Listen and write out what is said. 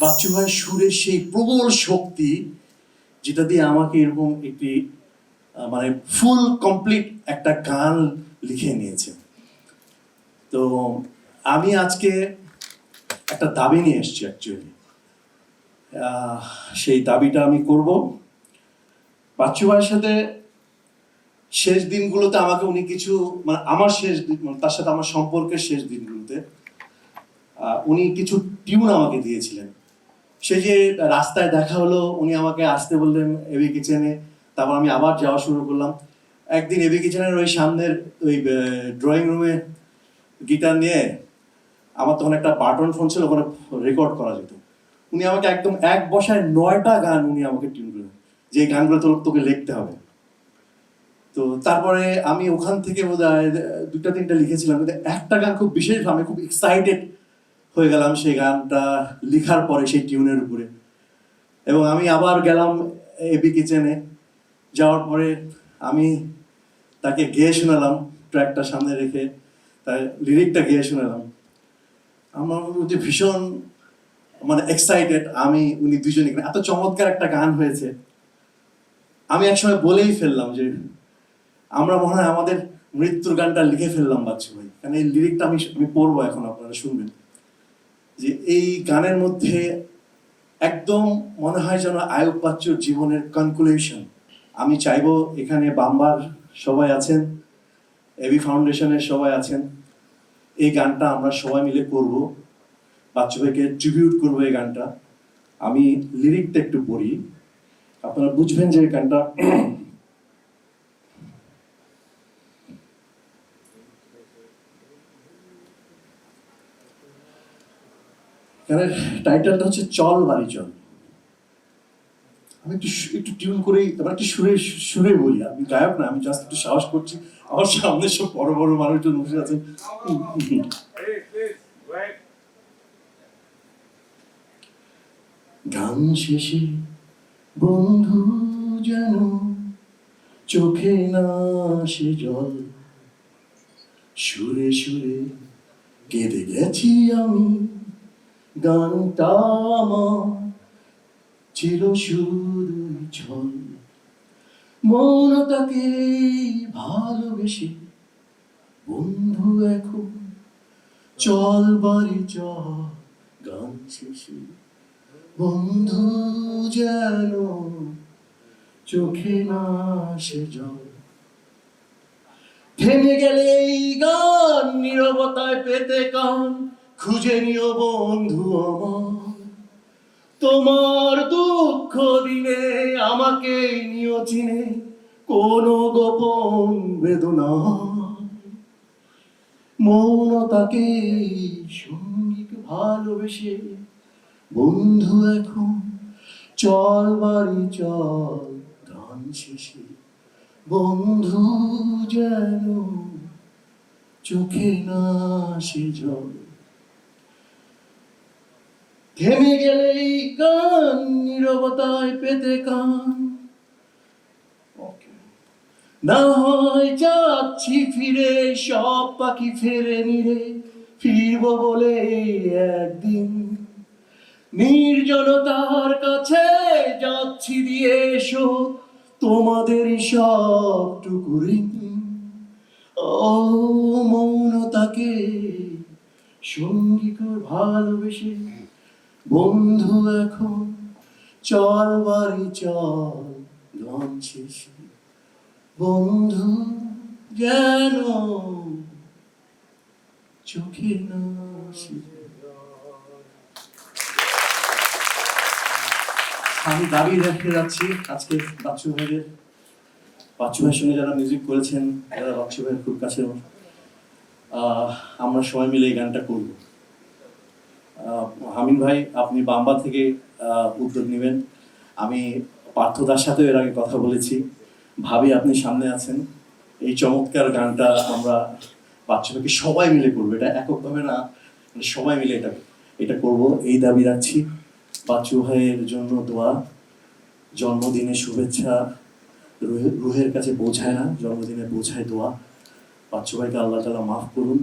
বাচ্চু ভাই সুরের সেই প্রবল শক্তি, যেটা দিয়ে আমাকে এরকম একটি মানে ফুল কমপ্লিট একটা গান লিখে নিয়েছে। তো আমি আজকে একটা দাবি নিয়ে এসেছি অ্যাকচুয়ালি। সেই দাবিটা আমি করব। বাচ্চু ভাইয়ের সাথে শেষ দিনগুলোতে আমাকে উনি কিছু মানে আমার শেষ দিন, তার সাথে আমার সম্পর্কের শেষ দিনগুলোতে উনি কিছু টিউন আমাকে দিয়েছিলেন। সেই যে রাস্তায় দেখা হলো, উনি আমাকে আসতে বললেন এবি কিচেনে, তারপর আমি আবার যাওয়া শুরু করলাম। একদিন এবি কিচেনের ওই সামনের ওই ড্রয়িং রুমে গিটার নিয়ে, আমার তখন একটা বাটন ফোন ছিল, ওখানে রেকর্ড করা যেত। উনি আমাকে একদম এক বসায় 9টা গান উনি আমাকে টিউন করলেন, যে গানগুলো তোকে লিখতে হবে। তো তারপরে আমি ওখান থেকে বোধহয় 2-3টা লিখেছিলাম, কিন্তু একটা গান খুব বিশেষ, আমি খুব এক্সাইটেড হয়ে গেলাম সেই গানটা লেখার পরে সেই টিউনের উপরে। এবং আমি আবার গেলাম এবি কিচেনে, যাওয়ার পরে আমি তাকে গেয়ে শোনালাম, ট্র্যাকটা সামনে রেখে তার লিরিকটা গেয়ে শোনালাম। আমার মধ্যে ভীষণ মানে এক্সাইটেড, আমি উনি দুজনে এত চমৎকার একটা গান হয়েছে। আমি একসময় বলেই ফেললাম যে আমরা মনে হয় আমাদের মৃত্যুর গানটা লিখে ফেললাম বাচ্চু ভাই, কারণ এই লিরিকটা আমি পড়বো, এখন আপনারা শুনবেন। যে এই গানের মধ্যে একদম মনে হয় যেন আয়ুব বাচ্চুর জীবনের কনক্লুশন। আমি চাইবো এখানে বাম্বার সবাই আছেন, এবি ফাউন্ডেশনের সবাই আছেন, এই গানটা আমরা সবাই মিলে করব, বাচ্চু ভাইকে ট্রিবিউট করবো এই গানটা। আমি লিরিকটা একটু পড়ি, আপনারা বুঝবেন যে এই গানটা গানের টাইটেলটা হচ্ছে চল বাড়ি চল। আমি একটু টিউন করেই, তারপর একটু সুরে বলি। আমি গায়ক না, আমি জাস্ট একটু সাহস করছি। আমার সামনে সব বড় বড় মানুষজন বসে আছেন। গান শেষে বন্ধু যেন চোখে না আসে জল, সুরে সুরে কেঁদে গেছি আমি, গানটা আমার ছিল শুধু ছল। মনটাকে ভালোবেসে বন্ধু এখন চল বাড়ি চল, গান শেষে বন্ধু যেন চোখে না আসে জল। থেমে গেলে এই গান নীরবতায় পেতে কান, খুঁজে নিও বন্ধু আমার তোমার দুঃখ দিনে, আমাকে নিও চিনে কোনো গোপন বেদনা। মৌনতাকে সঙ্গীকে ভালোবেসে বন্ধু এখন চল বাড়ি চল, গান শেষে বন্ধু যেন চোখে না আসে জল। থেমে গেলেই গান নীরবতায় পেতে কান, না হয় যাচ্ছি ফিরে, সব পাখি ফেরে নিরে, ফিরব বলে একদিন নির্জনতার কাছে যাচ্ছি দিয়ে এসো তোমাদেরই সবটুকু ঋণ। ও মৌনতাকে সঙ্গী করে ভালোবেসে বন্ধু এখন চল বাড়ি চল, গান শেষে বন্ধু যেন চোখে না আসে। আমি দাবি রেখে যাচ্ছি আজকে বাচ্চু ভাইয়ের, বাচ্চু ভাইয়ের সঙ্গে যারা মিউজিক করেছেন, যারা বাচ্চু ভাইয়ের খুব কাছে, আমরা সবাই মিলে এই গানটা করব। হামিম ভাই, আপনি বাম্বা থেকে উদ্যোগ নেবেন। আমি পার্থদার সাথেও এর আগে কথা বলেছি, ভাবি আপনি সামনে আছেন। এই চমৎকার গানটা আমরা বাচ্চু ভাইকে সবাই মিলে করবো, এটা এককভাবে না, সবাই মিলে এটা করব, এই দাবি রাখছি। বাচ্চু ভাইয়ের জন্য দোয়া, জন্মদিনে শুভেচ্ছা রুহের কাছে পৌঁছায় না, জন্মদিনে পৌঁছায় দোয়া। বাচ্চু ভাইকে আল্লাহ তাআলা মাফ করুন।